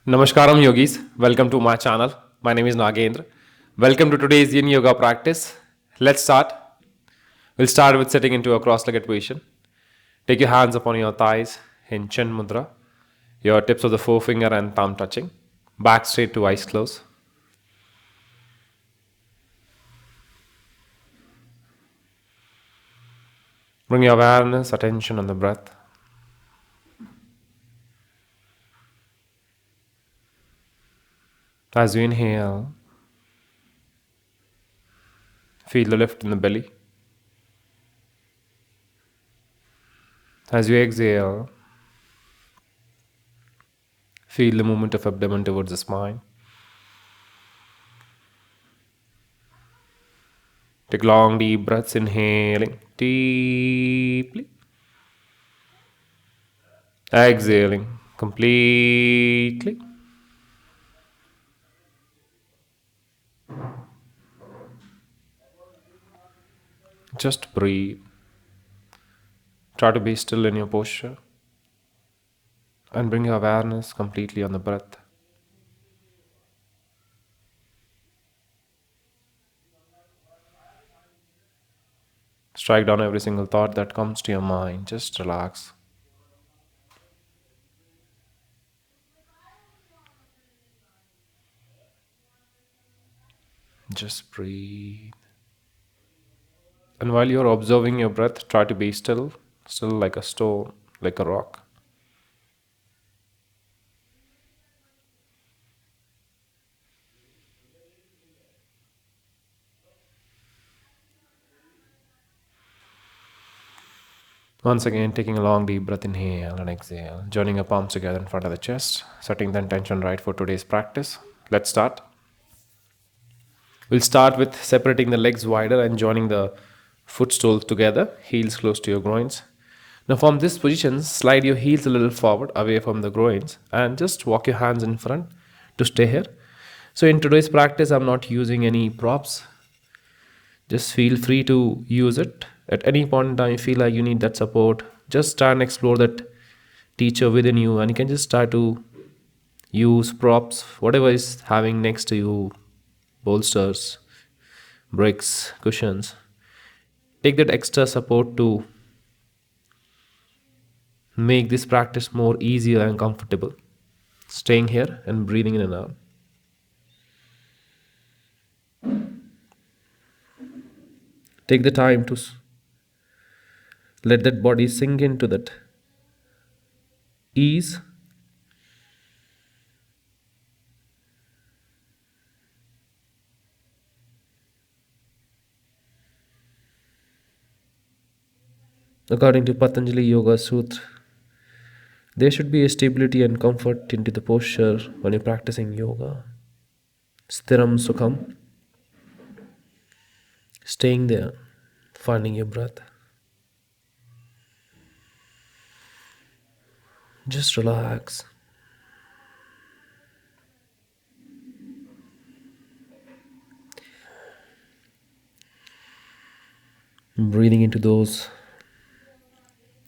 Namaskaram yogis, welcome to my channel. My name is Nagendra. Welcome to today's Yin Yoga practice. Let's start. We'll start with sitting into a cross-legged position. Take your hands upon your thighs in Chin Mudra. Your tips of the forefinger and thumb touching. Back straight to eyes closed. Bring your awareness, attention on the breath. As you inhale, feel the lift in the belly. As you exhale, feel the movement of abdomen towards the spine. Take long, deep breaths, inhaling deeply. Exhaling completely. Just breathe. Try to be still in your posture and bring your awareness completely on the breath. Strike down every single thought that comes to your mind. Just relax. Just breathe. And while you're observing your breath, try to be still, still like a stone, like a rock. Once again, taking a long deep breath, inhale and exhale, joining your palms together in front of the chest, setting the intention right for today's practice. Let's start. We'll start with separating the legs wider and joining the footstools together, heels close to your groins. Now, from this position, slide your heels a little forward away from the groins and just walk your hands in front to stay here. So, in today's practice, I'm not using any props. Just feel free to use it. At any point in time, you feel like you need that support, just try and explore that teacher within you, and you can just start to use props, whatever is having next to you, bolsters, bricks, cushions. Take that extra support to make this practice more easier and comfortable. Staying here and breathing in and out. Take the time to let that body sink into that ease. According to Patanjali Yoga Sutra, there should be a stability and comfort into the posture when you're practicing yoga. Stiram Sukham. Staying there, finding your breath. Just relax. Breathing into those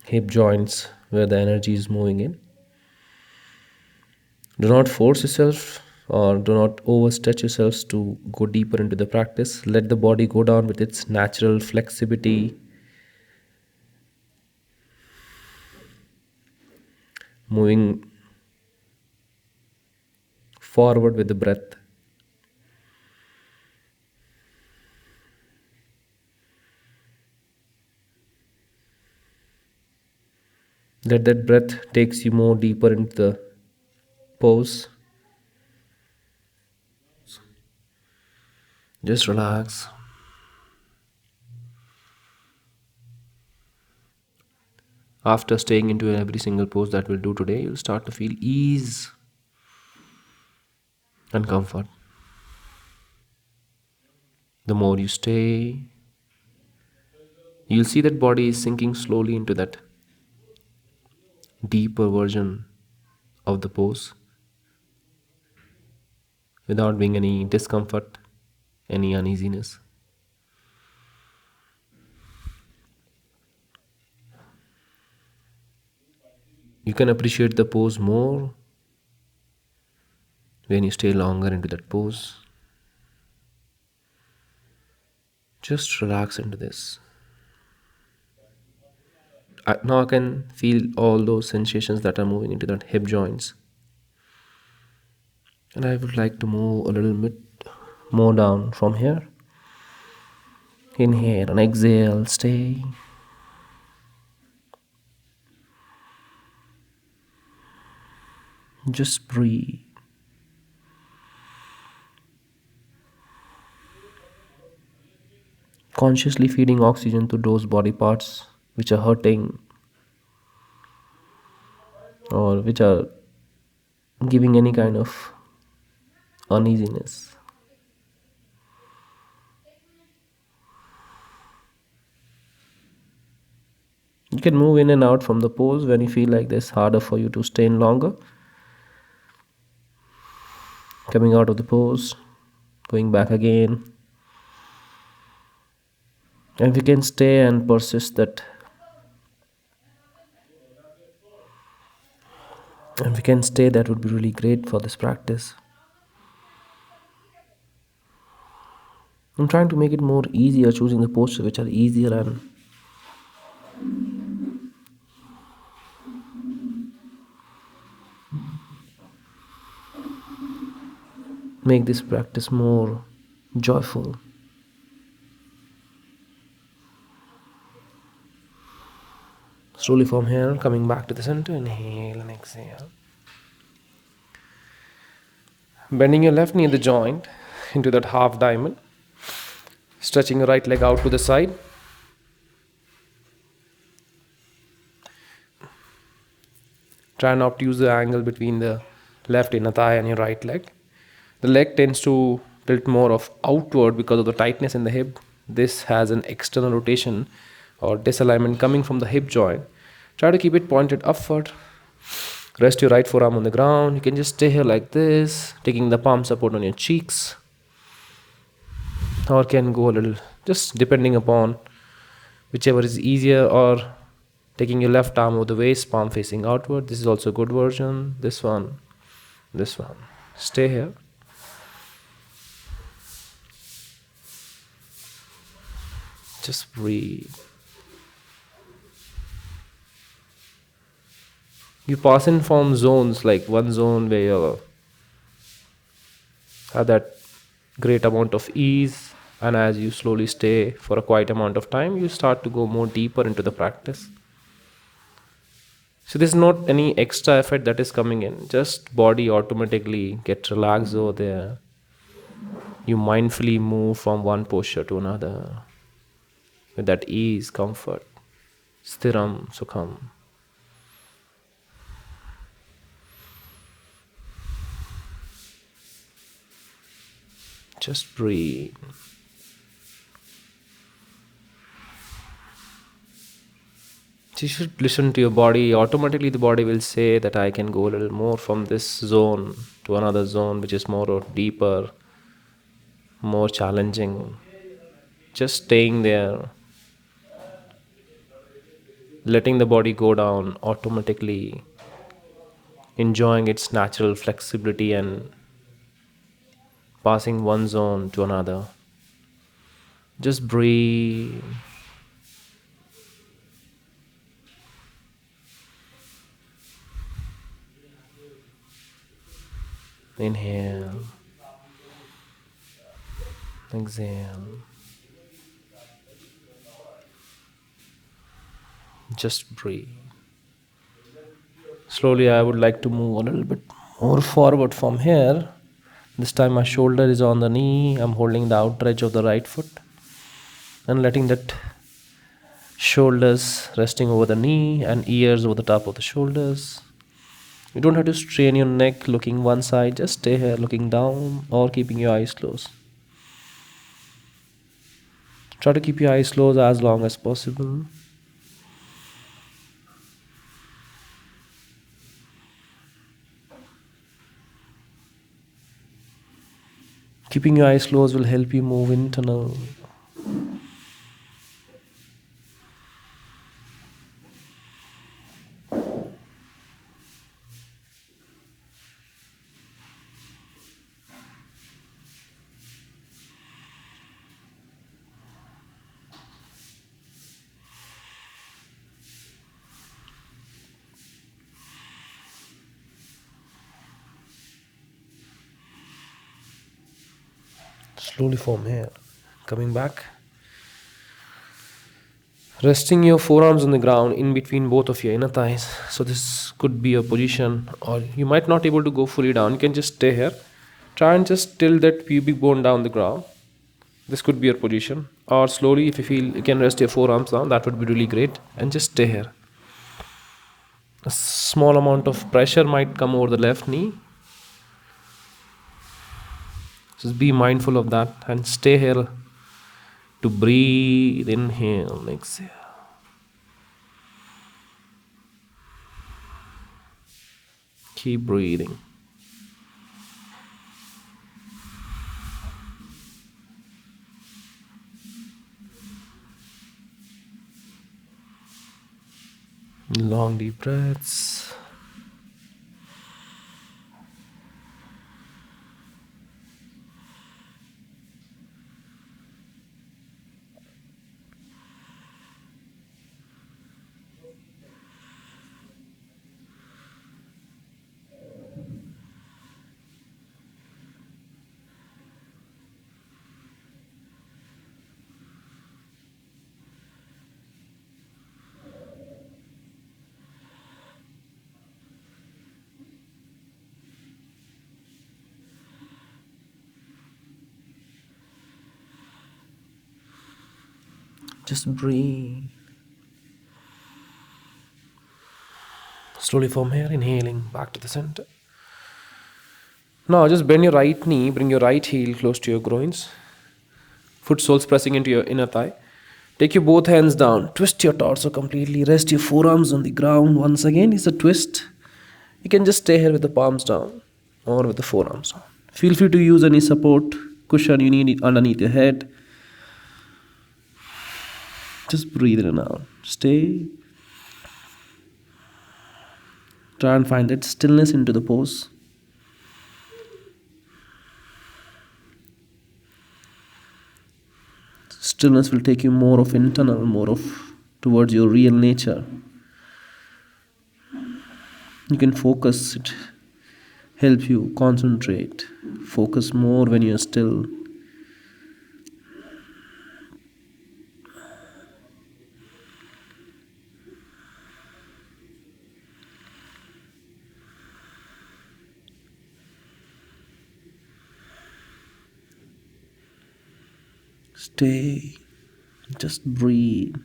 hip joints where the energy is moving in. Do not force yourself or do not overstretch yourselves to go deeper into the practice. Let the body go down with its natural flexibility, moving forward with the breath. Let that breath takes you more deeper into the pose. Just relax. After staying into every single pose that we'll do today, you'll start to feel ease and comfort. The more you stay, you'll see that body is sinking slowly into that deeper version of the pose without being any discomfort, any uneasiness. You can appreciate the pose more When you stay longer into that pose, just relax into this. Now I can feel all those sensations that are moving into that hip joints. And I would like to move a little bit more down from here. Inhale and exhale, stay. Just breathe. Consciously feeding oxygen to those body parts which are hurting or which are giving any kind of uneasiness. You can move in and out from the pose when you feel like this harder for you to stay in longer. Coming out of the pose, going back again. And if you can stay and persist that, and we can stay, that would be really great for this practice. I'm trying to make it more easier, choosing the postures which are easier and make this practice more joyful. Slowly from here, coming back to the center, inhale and exhale. Bending your left knee at the joint into that half diamond, stretching your right leg out to the side. Try not to use the angle between the left inner thigh and your right leg. The leg tends to tilt more of outward because of the tightness in the hip. This has an external rotation or disalignment coming from the hip joint. Try to keep it pointed upward. Rest your right forearm on the ground. You can just stay here like this, taking the palm support on your cheeks, or can go a little, just depending upon whichever is easier, or taking your left arm over the waist, palm facing outward. This is also a good version. This one, this one. Stay here. Just breathe. You pass in from zones, like one zone where you have that great amount of ease, and as you slowly stay for a quiet amount of time, you start to go more deeper into the practice. So there's not any extra effort that is coming in, just body automatically get relaxed over there. You mindfully move from one posture to another with that ease, comfort, stiram, sukham. Just breathe. You should listen to your body. Automatically the body will say that I can go a little more from this zone to another zone which is more or deeper, more challenging. Just staying there, letting the body go down automatically, enjoying its natural flexibility and passing one zone to another. Just breathe. Inhale. Exhale. Just breathe. Slowly, I would like to move a little bit more forward from here. This time, my shoulder is on the knee. I'm holding the outer edge of the right foot and letting that shoulders resting over the knee and ears over the top of the shoulders. You don't have to strain your neck looking one side, just stay here looking down or keeping your eyes closed. Try to keep your eyes closed as long as possible. Keeping your eyes closed will help you move internal. Slowly from here. Coming back. Resting your forearms on the ground in between both of your inner thighs. So this could be a position, or you might not able to go fully down. You can just stay here. Try and just tilt that pubic bone down the ground. This could be your position. Or slowly, if you feel you can rest your forearms down, that would be really great. And just stay here. A small amount of pressure might come over the left knee. Just be mindful of that and stay here to breathe. Inhale, exhale. Keep breathing. Long deep breaths. Just breathe. Slowly from here, inhaling back to the center. Now just bend your right knee, bring your right heel close to your groins. Foot soles pressing into your inner thigh. Take your both hands down. Twist your torso completely. Rest your forearms on the ground. Once again, it's a twist. You can just stay here with the palms down or with the forearms down. Feel free to use any support cushion you need underneath your head. Just breathe in and out. Stay. Try and find that stillness into the pose. Stillness will take you more of internal, more of towards your real nature. You can focus, it helps you concentrate. Focus more when you're still. Stay. Just breathe.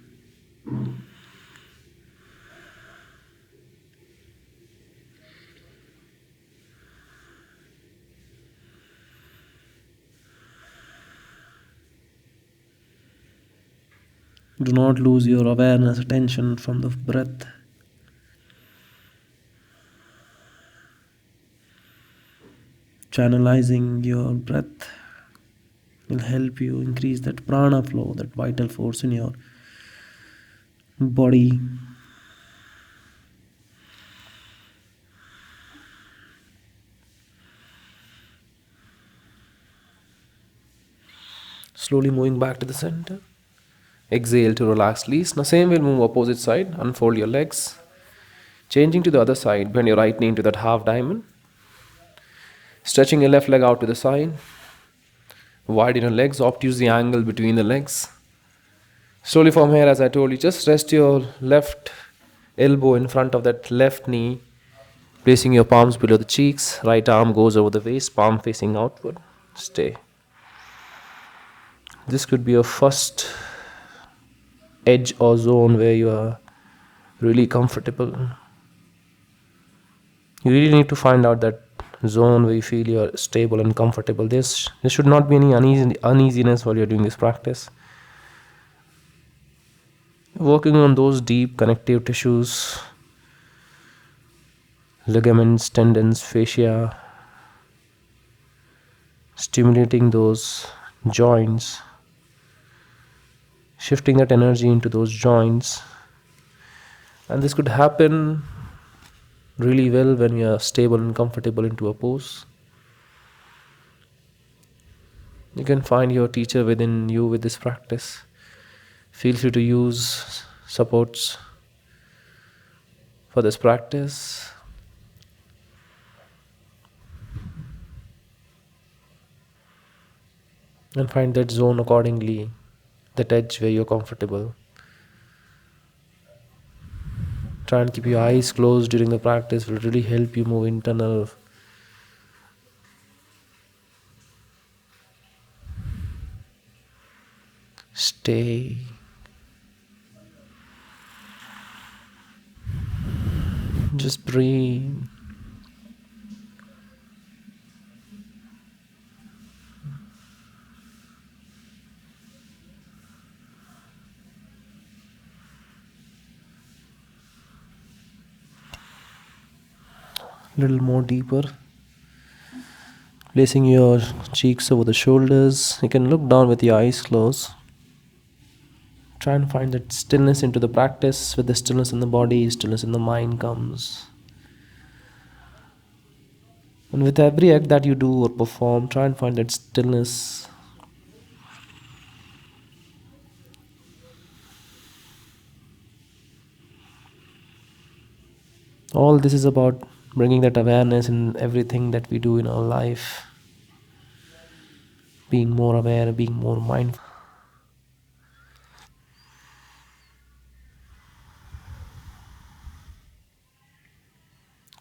Do not lose your awareness, attention from the breath. Channelizing your breath will help you increase that prana flow, that vital force in your body. Slowly moving back to the center. Exhale to relax release. Now same will move opposite side. Unfold your legs. Changing to the other side. Bend your right knee into that half diamond. Stretching your left leg out to the side. Widen your legs. Obtuse the angle between the legs. Slowly from here, as I told you, just rest your left elbow in front of that left knee. Placing your palms below the cheeks. Right arm goes over the waist. Palm facing outward. Stay. This could be your first edge or zone where you are really comfortable. You really need to find out that zone where you feel you're stable and comfortable. There should not be any uneasiness while you're doing this practice. Working on those deep connective tissues, ligaments, tendons, fascia, stimulating those joints, shifting that energy into those joints. And this could happen really well when you are stable and comfortable into a pose. You can find your teacher within you with this practice. Feel free to use supports for this practice. And find that zone accordingly, that edge where you're comfortable. Try and keep your eyes closed during the practice, will really help you move internal. Stay. Just breathe. Little more deeper. Placing your cheeks over the shoulders. You can look down with your eyes closed. Try and find that stillness into the practice. With the stillness in the body, stillness in the mind comes. And with every act that you do or perform, try and find that stillness. All this is about bringing that awareness in everything that we do in our life. Being more aware, being more mindful.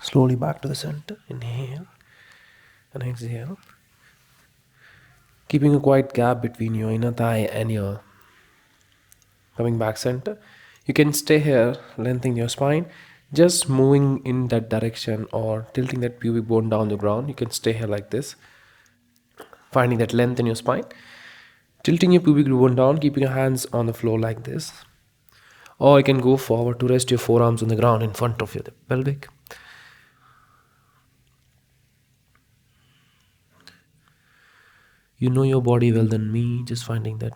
Slowly back to the center. Inhale and exhale. Keeping a quiet gap between your inner thigh and your coming back center. You can stay here, lengthening your spine, just moving in that direction or tilting that pubic bone down the ground. You can stay here like this, finding that length in your spine, tilting your pubic bone down, keeping your hands on the floor like this. Or you can go forward to rest your forearms on the ground in front of your pelvic. You know your body well than me, just finding that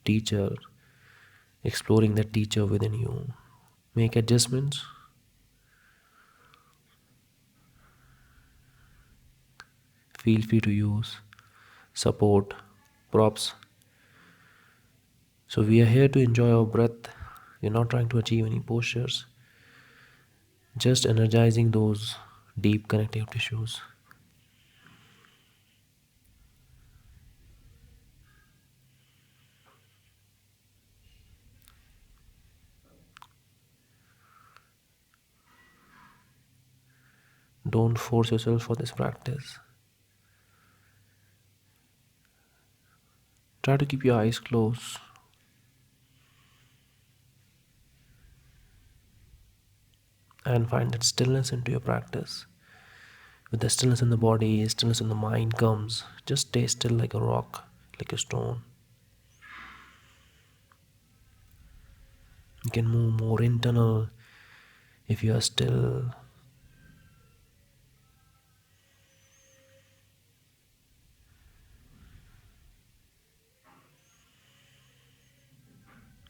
teacher, exploring that teacher within you. Make adjustments. Feel free to use support, props. So we are here to enjoy our breath. We're not trying to achieve any postures, just energizing those deep connective tissues. Don't force yourself for this practice. Try to keep your eyes closed. And find that stillness into your practice. With the stillness in the body, stillness in the mind comes. Just stay still like a rock, like a stone. You can move more internal if you are still.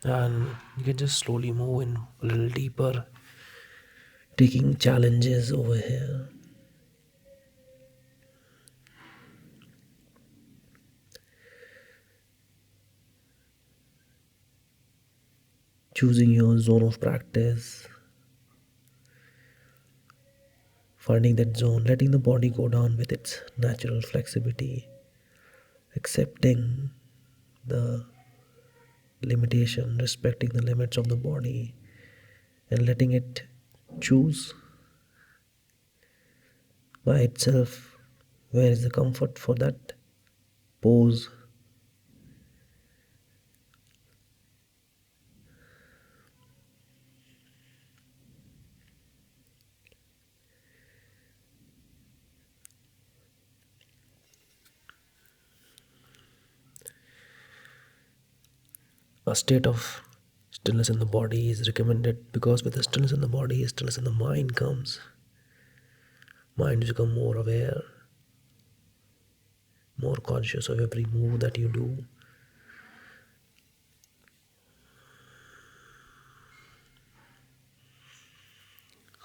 And you can just slowly move in a little deeper, taking challenges over here. Choosing your zone of practice, finding that zone, letting the body go down with its natural flexibility, accepting the limitation, respecting the limits of the body, and letting it choose by itself where is the comfort for that pose. A state of stillness in the body is recommended because with the stillness in the body, stillness in the mind comes. Mind becomes more aware, more conscious of every move that you do.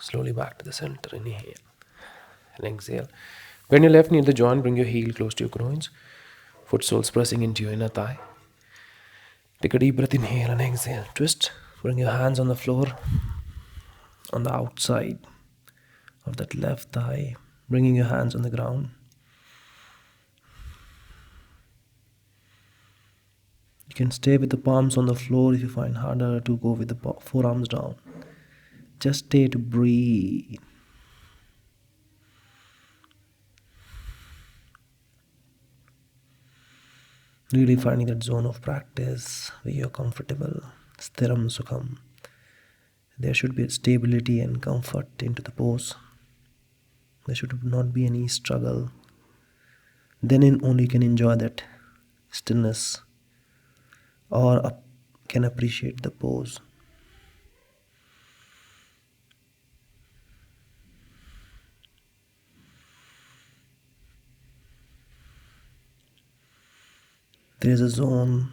Slowly back to the center. Inhale and exhale. Bend your left knee at the joint. Bring your heel close to your groins. Foot soles pressing into your inner thigh. Take a deep breath. Inhale and exhale. Twist. Bring your hands on the floor on the outside of that left thigh. Bringing your hands on the ground. You can stay with the palms on the floor if you find harder to go with the forearms down. Just stay to breathe. Really finding that zone of practice where you're comfortable. Sthiram sukham. There should be stability and comfort into the pose. There should not be any struggle. Then only you can enjoy that stillness or can appreciate the pose. There is a zone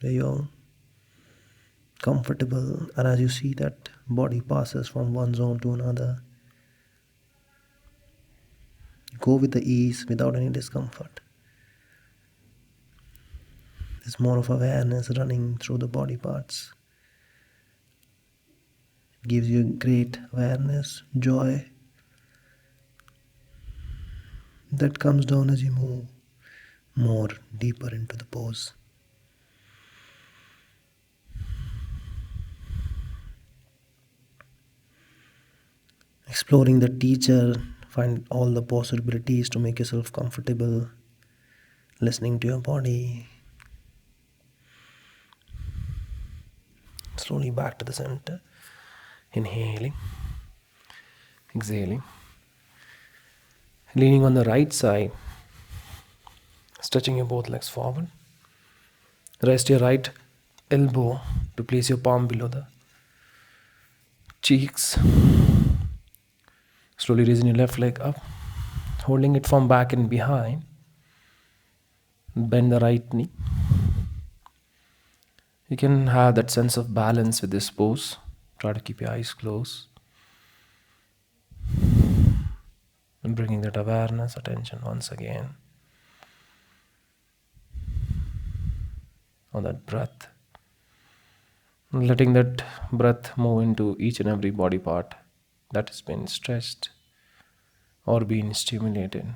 where you're comfortable, and as you see that body passes from one zone to another, go with the ease without any discomfort. There's more of awareness running through the body parts. It gives you great awareness, joy that comes down as you move more deeper into the pose. Exploring the teacher, find all the possibilities to make yourself comfortable, listening to your body. Slowly back to the center. Inhaling, exhaling. Leaning on the right side, stretching your both legs forward. Rest your right elbow to place your palm below the cheeks. Slowly raising your left leg up, holding it from back and behind. Bend the right knee. You can have that sense of balance with this pose. Try to keep your eyes closed. And bringing that awareness, attention once again on that breath. Letting that breath move into each and every body part that has been stretched or been stimulated.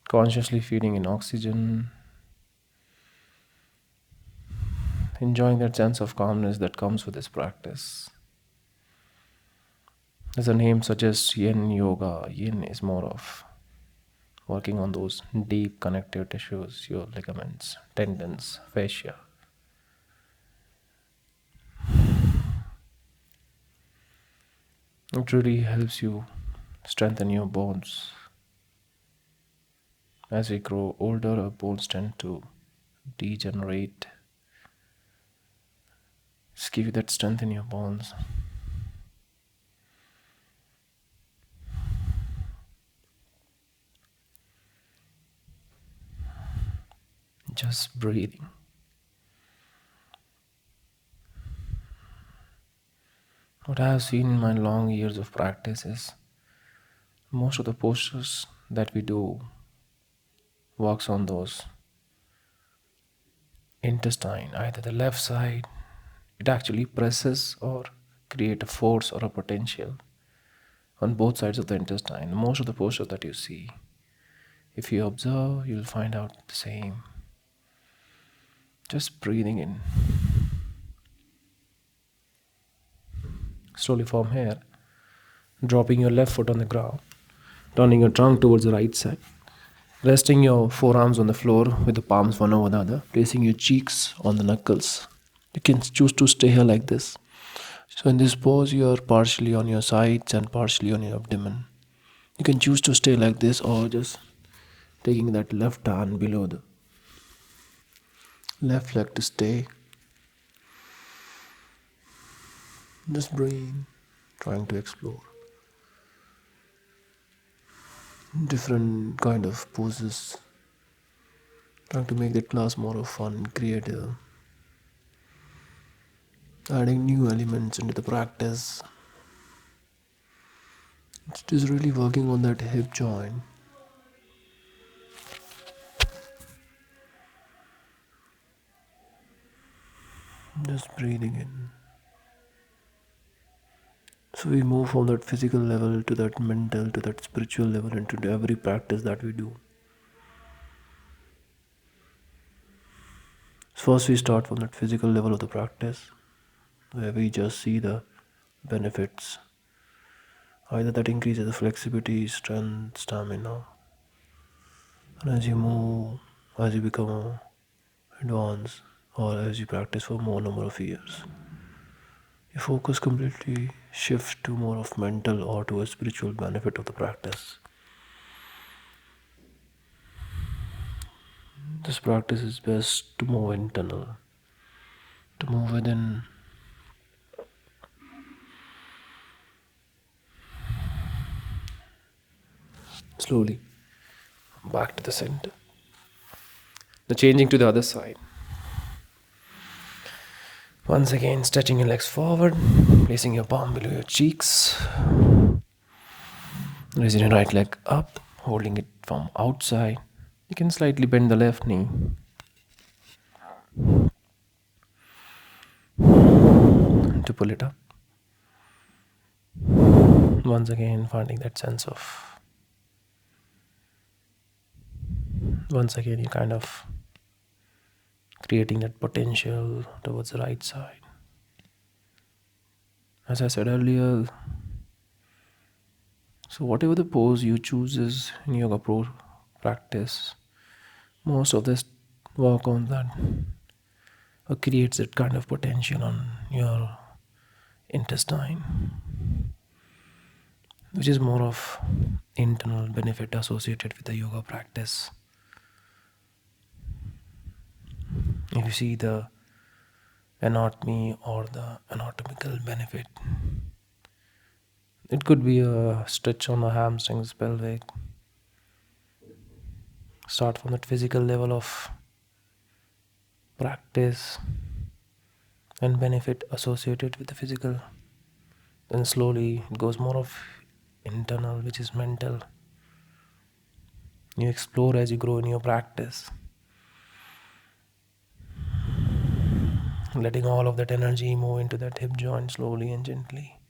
Consciously feeding in oxygen. Enjoying that sense of calmness that comes with this practice. As the name suggests, yin yoga, yin is more of working on those deep connective tissues, your ligaments, tendons, fascia. It really helps you strengthen your bones. As we grow older, our bones tend to degenerate. Just give you that strength in your bones. Just breathing. What I have seen in my long years of practice is most of the postures that we do works on those intestine, either the left side, it actually presses or create a force or a potential on both sides of the intestine. Most of the postures that you see, if you observe, you'll find out the same. Just breathing in. Slowly from here, dropping your left foot on the ground, turning your trunk towards the right side, resting your forearms on the floor with the palms one over the other, placing your cheeks on the knuckles. You can choose to stay here like this. So in this pose, you are partially on your sides and partially on your abdomen. You can choose to stay like this or just taking that left hand below the left leg to stay. Just breathe, trying to explore different kind of poses, trying to make that class more of fun, creative, adding new elements into the practice. It is really working on that hip joint. Just breathing in. So we move from that physical level to that mental to that spiritual level into every practice that we do. First, we start from that physical level of the practice, where we just see the benefits. Either that increases the flexibility, strength, stamina, and as you move, as you become advanced, or as you practice for more number of years, your focus completely shifts to more of mental or to a spiritual benefit of the practice. This practice is best to move internal, to move within slowly back to the center. Now changing to the other side. Once again, stretching your legs forward, placing your palm below your cheeks, raising your right leg up, holding it from outside. You can slightly bend the left knee to pull it up. Once again, finding that sense of, once again, you kind of creating that potential towards the right side. As I said earlier, so whatever the pose you chooses in yoga pro practice, most of this work on that creates that kind of potential on your intestine, which is more of internal benefit associated with the yoga practice. If you see the anatomy or the anatomical benefit, it could be a stretch on the hamstrings, pelvic. Start from that physical level of practice and benefit associated with the physical. Then slowly it goes more of internal, which is mental. You explore as you grow in your practice, letting all of that energy move into that hip joint slowly and gently.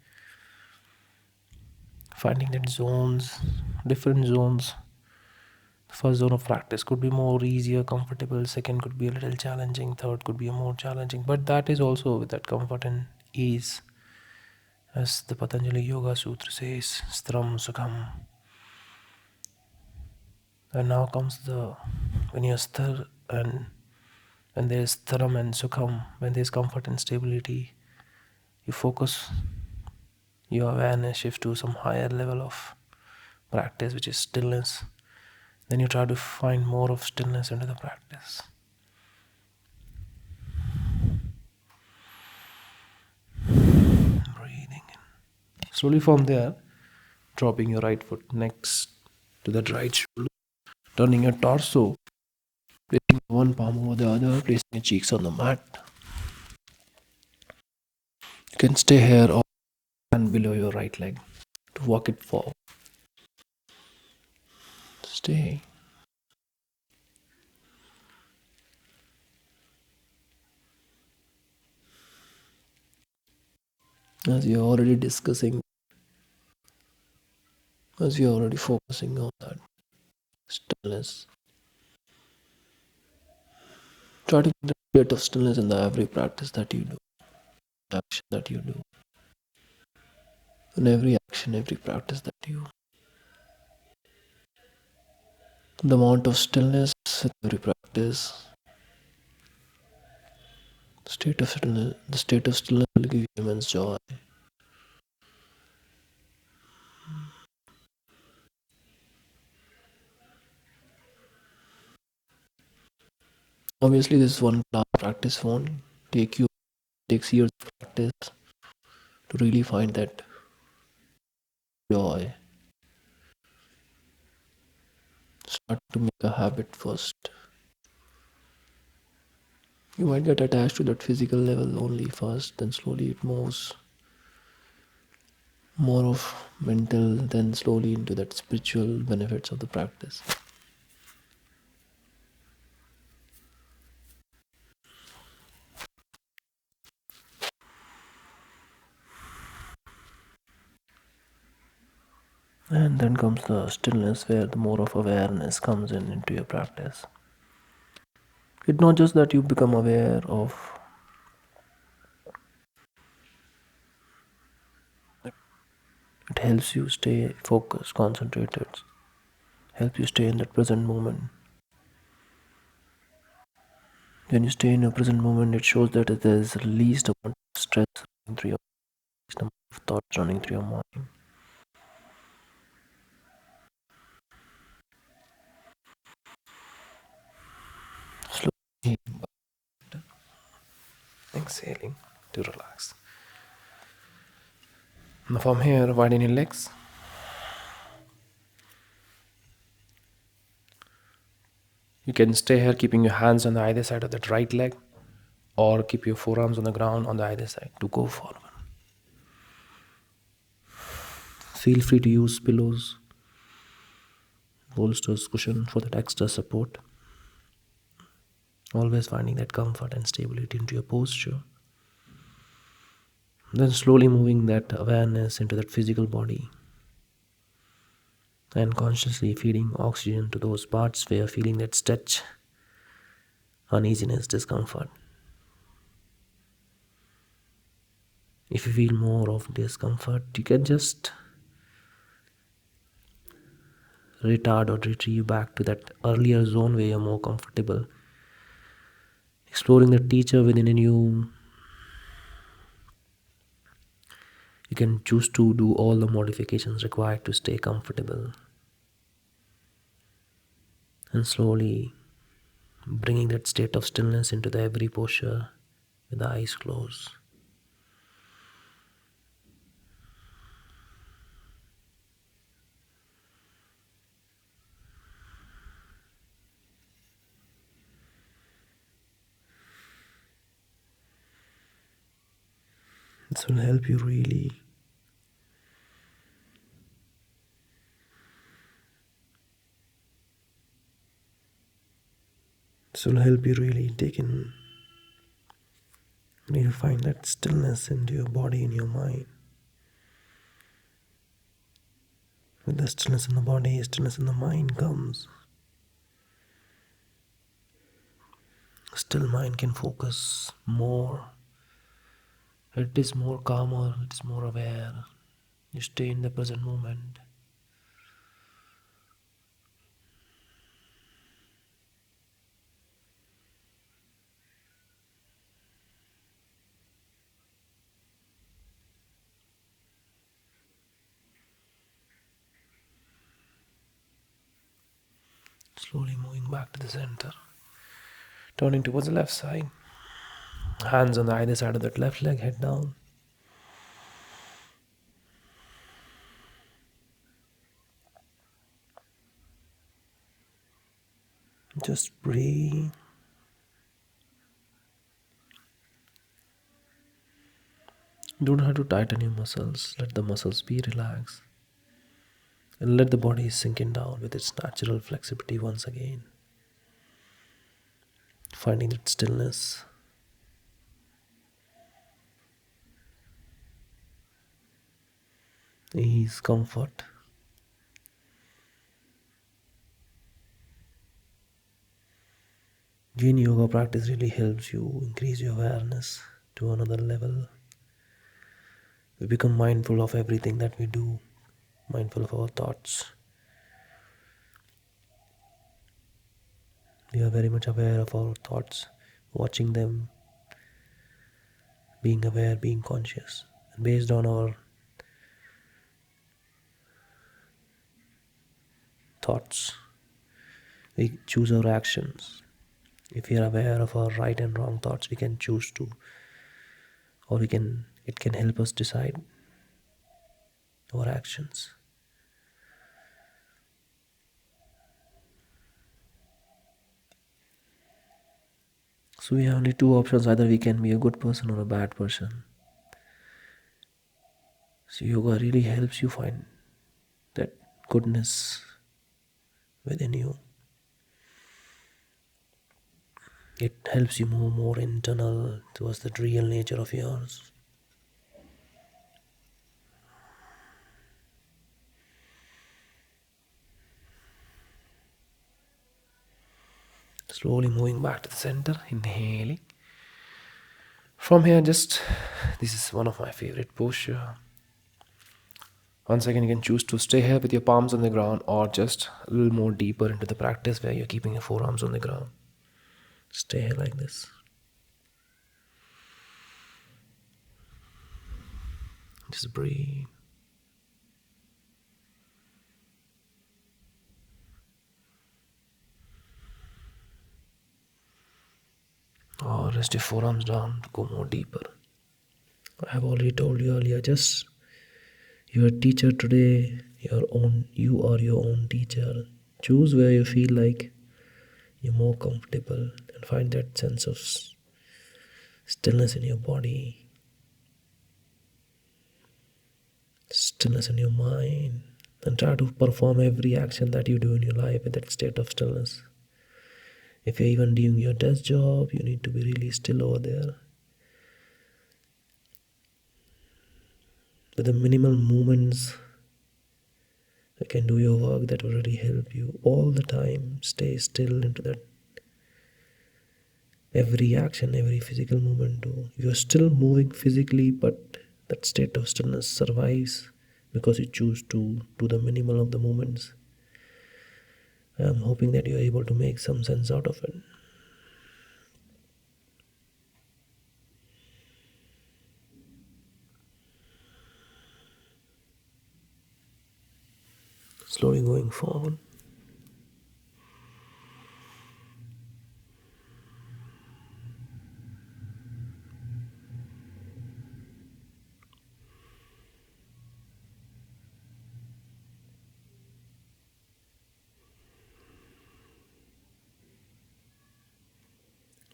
Finding that zones, different zones. First zone of practice could be more easier, comfortable. Second could be a little challenging. Third could be a more challenging. But that is also with that comfort and ease. As the Patanjali Yoga Sutra says, Stram Sukham. And now comes the, when you're stir and when there's Tharam and Sukham, when there's comfort and stability, you focus your awareness shift to some higher level of practice, which is stillness. Then you try to find more of stillness into the practice. Breathing in. Slowly from there, dropping your right foot next to that right shoulder, turning your torso, placing one palm over the other, placing your cheeks on the mat. You can stay here or hand below your right leg to walk it forward. Stay. As you're already discussing, as you're already focusing on that stillness, try to get a bit of stillness in the every practice that you do, action that you do, in every action, every practice that you. The amount of stillness in every practice, the state of stillness will give you immense joy. Obviously, this one class practice won't takes years of practice to really find that joy. Start to make a habit first. You might get attached to that physical level only first, then slowly it moves more of mental, then slowly into that spiritual benefits of the practice. And then comes the stillness where the more of awareness comes in into your practice. It's not just that you become aware of, it helps you stay focused, concentrated, helps you stay in that present moment. When you stay in your present moment, it shows that there is the least amount of stress running through your least amount of thoughts running through your mind. Slowly exhaling to relax. Now from here, widen your legs. You can stay here keeping your hands on the either side of that right leg, or keep your forearms on the ground on the either side to go forward. Feel free to use pillows, bolsters, cushion for that extra support. Always finding that comfort and stability into your posture. Then slowly moving that awareness into that physical body and consciously feeding oxygen to those parts where you're feeling that stretch, uneasiness, discomfort. If you feel more of discomfort, you can just retard or retrieve back to that earlier zone where you're more comfortable. Exploring the teacher within you, you can choose to do all the modifications required to stay comfortable. And slowly bringing that state of stillness into the every posture with the eyes closed. This will help you really. This will help you really take in. You find that stillness into your body and your mind. With the stillness in the body, stillness in the mind comes. A still mind can focus more. It is more calmer, it is more aware. You stay in the present moment. Slowly moving back to the center. Turning towards the left side. Hands on the either side of that left leg, head down. Just breathe. You don't have to tighten your muscles. Let the muscles be relaxed. And let the body sink in down with its natural flexibility once again. Finding that stillness. Ease, comfort. Yin yoga practice really helps you increase your awareness to another level. We become mindful of everything that we do, mindful of our thoughts. We are very much aware of our thoughts, watching them, being aware, being conscious. And based on our thoughts, we choose our actions. If we are aware of our right and wrong thoughts, we can choose to, or it can help us decide our actions. So we have only two options: either we can be a good person or a bad person. So yoga really helps you find that goodness within you. It helps you move more internal towards the real nature of yours. Slowly moving back to the center, inhaling. From here, just this is one of my favorite posture. Once again, you can choose to stay here with your palms on the ground or just a little more deeper into the practice where you're keeping your forearms on the ground. Stay here like this. Just breathe. Or rest your forearms down to go more deeper. I have already told you earlier, just your teacher today, you are your own teacher. Choose where you feel like you're more comfortable and find that sense of stillness in your body, stillness in your mind, and try to perform every action that you do in your life in that state of stillness. If you're even doing your desk job, you need to be really still over there. With the minimal movements, you can do your work that will really help you all the time. Stay still into that. Every action, every physical movement too. You're still moving physically, but that state of stillness survives because you choose to do the minimal of the movements. I'm hoping that you're able to make some sense out of it. Slowly going forward.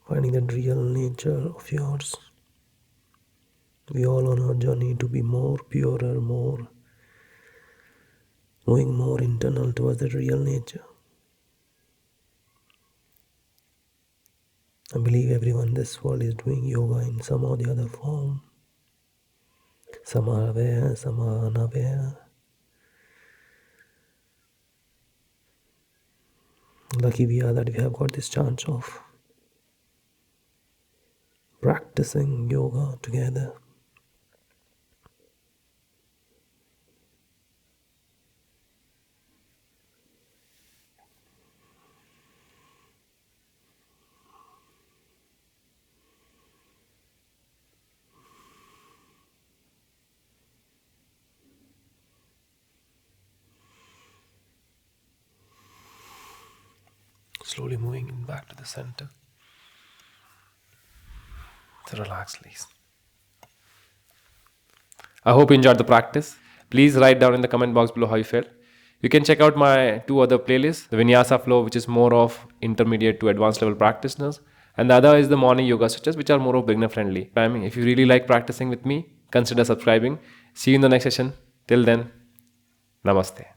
Finding that real nature of yours. We all on our journey to be more purer, more going more internal towards the real nature. I believe everyone in this world is doing yoga in some or the other form. Some are aware, some are unaware. Lucky we are that we have got this chance of practicing yoga together. Slowly moving back to the center. So relax, please. I hope you enjoyed the practice. Please write down in the comment box below how you felt. You can check out my two other playlists, the Vinyasa flow, which is more of intermediate to advanced level practitioners, and the other is the morning yoga stretches, which are more of beginner friendly. If you really like practicing with me, consider subscribing. See you in the next session. Till then, namaste.